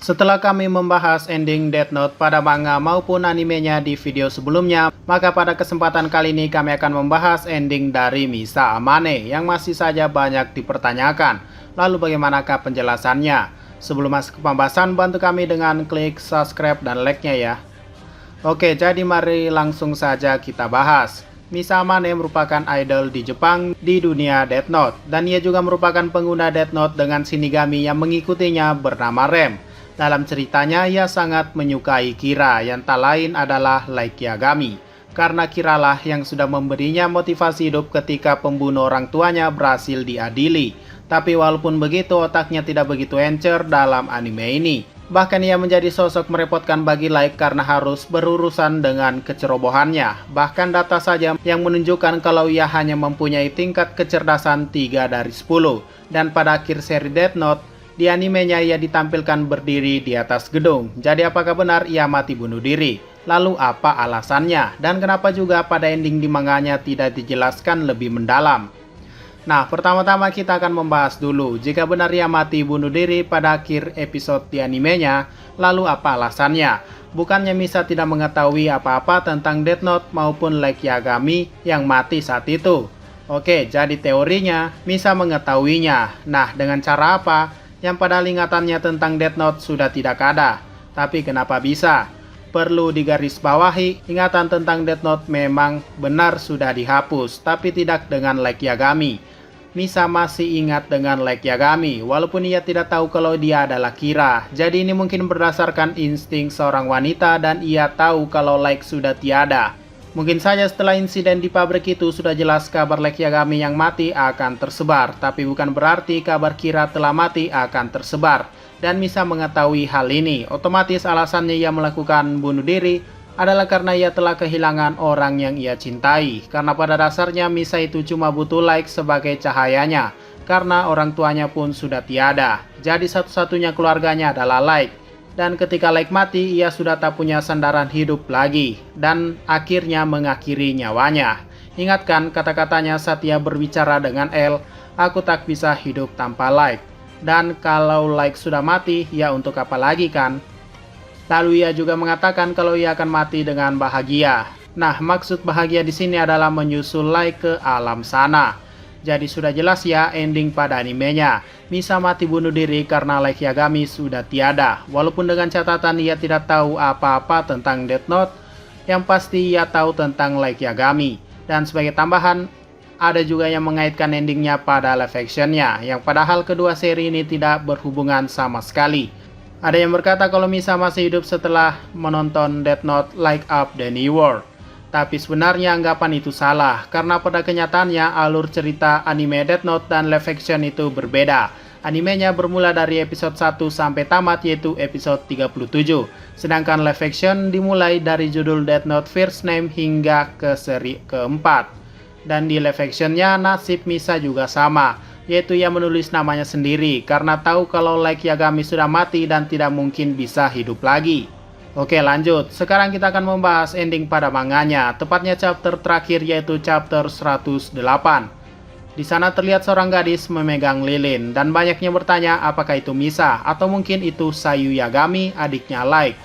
Setelah kami membahas ending Death Note pada manga maupun animenya di video sebelumnya, maka pada kesempatan kali ini kami akan membahas ending dari Misa Amane yang masih saja banyak dipertanyakan. Lalu bagaimanakah penjelasannya? Sebelum masuk ke pembahasan, bantu kami dengan klik subscribe dan like-nya ya. Oke, jadi mari langsung saja kita bahas. Misa Amane merupakan idol di Jepang di dunia Death Note, dan ia juga merupakan pengguna Death Note dengan Shinigami yang mengikutinya bernama Rem. Dalam ceritanya, ia sangat menyukai Kira yang tak lain adalah Light Yagami, karena Kiralah yang sudah memberinya motivasi hidup ketika pembunuh orang tuanya berhasil diadili. Tapi walaupun begitu, otaknya tidak begitu encer dalam anime ini. Bahkan ia menjadi sosok merepotkan bagi Light karena harus berurusan dengan kecerobohannya. Bahkan data saja yang menunjukkan kalau ia hanya mempunyai tingkat kecerdasan 3 dari 10. Dan pada akhir seri Death Note, di animenya ia ditampilkan berdiri di atas gedung. Jadi apakah benar ia mati bunuh diri? Lalu apa alasannya? Dan kenapa juga pada ending di manganya tidak dijelaskan lebih mendalam? Nah, pertama-tama kita akan membahas dulu jika benar ia mati bunuh diri pada akhir episode di animenya, lalu apa alasannya? Bukannya Misa tidak mengetahui apa-apa tentang Death Note maupun Light Yagami yang mati saat itu. Oke, jadi teorinya Misa mengetahuinya. Nah, dengan cara apa? Yang padahal ingatannya tentang Death Note sudah tidak ada. Tapi kenapa bisa? Perlu digarisbawahi, ingatan tentang Death Note memang benar sudah dihapus, tapi tidak dengan Light Yagami. Misa masih ingat dengan Light Yagami, walaupun ia tidak tahu kalau dia adalah Kira. Jadi ini mungkin berdasarkan insting seorang wanita dan ia tahu kalau Light sudah tiada. Mungkin saja setelah insiden di pabrik itu sudah jelas kabar Light Yagami yang mati akan tersebar, tapi bukan berarti kabar Kira telah mati akan tersebar. Dan Misa mengetahui hal ini, otomatis alasannya ia melakukan bunuh diri adalah karena ia telah kehilangan orang yang ia cintai. Karena pada dasarnya Misa itu cuma butuh Light sebagai cahayanya, karena orang tuanya pun sudah tiada. Jadi satu-satunya keluarganya adalah Light. Dan ketika Light mati, ia sudah tak punya sandaran hidup lagi, dan akhirnya mengakhiri nyawanya. Ingatkan kata-katanya saat ia berbicara dengan El, aku tak bisa hidup tanpa Light. Dan kalau Light sudah mati, ya untuk apa lagi kan? Lalu ia juga mengatakan kalau ia akan mati dengan bahagia. Nah, maksud bahagia di sini adalah menyusul Light ke alam sana. Jadi sudah jelas ya ending pada animenya. Misa mati bunuh diri karena Light Yagami sudah tiada. Walaupun dengan catatan ia tidak tahu apa-apa tentang Death Note, yang pasti ia tahu tentang Light Yagami. Dan sebagai tambahan, ada juga yang mengaitkan endingnya pada live actionnya, yang padahal kedua seri ini tidak berhubungan sama sekali. Ada yang berkata kalau Misa masih hidup setelah menonton Death Note Light Up the New World. Tapi sebenarnya anggapan itu salah, karena pada kenyataannya alur cerita anime Death Note dan live action itu berbeda. Animenya bermula dari episode 1 sampai tamat yaitu episode 37. Sedangkan live action dimulai dari judul Death Note First Name hingga ke seri keempat. Dan di live actionnya nasib Misa juga sama, yaitu ia menulis namanya sendiri karena tahu kalau Light Yagami sudah mati dan tidak mungkin bisa hidup lagi. Oke, lanjut. Sekarang kita akan membahas ending pada manganya, tepatnya chapter terakhir yaitu chapter 108. Di sana terlihat seorang gadis memegang lilin dan banyaknya bertanya apakah itu Misa atau mungkin itu Sayu Yagami, adiknya Light.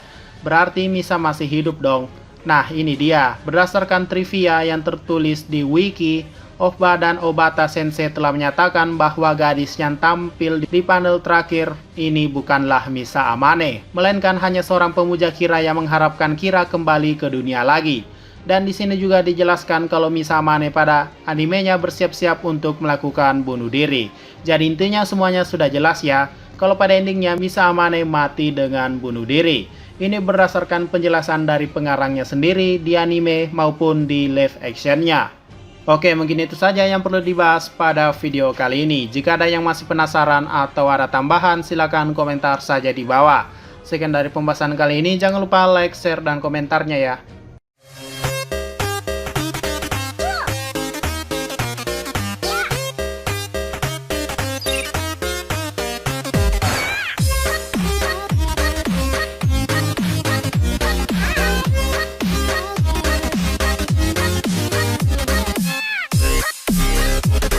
Berarti Misa masih hidup dong. Nah, ini dia. Berdasarkan trivia yang tertulis di wiki, Ohba dan Obata Sensei telah menyatakan bahwa gadis yang tampil di panel terakhir ini bukanlah Misa Amane, melainkan hanya seorang pemuja Kira yang mengharapkan Kira kembali ke dunia lagi. Dan di sini juga dijelaskan kalau Misa Amane pada animenya bersiap-siap untuk melakukan bunuh diri. Jadi intinya semuanya sudah jelas ya, kalau pada endingnya Misa Amane mati dengan bunuh diri. Ini berdasarkan penjelasan dari pengarangnya sendiri di anime maupun di live actionnya. Oke, mungkin itu saja yang perlu dibahas pada video kali ini. Jika ada yang masih penasaran atau ada tambahan, silakan komentar saja di bawah. Sekian dari pembahasan kali ini, jangan lupa like, share, dan komentarnya ya.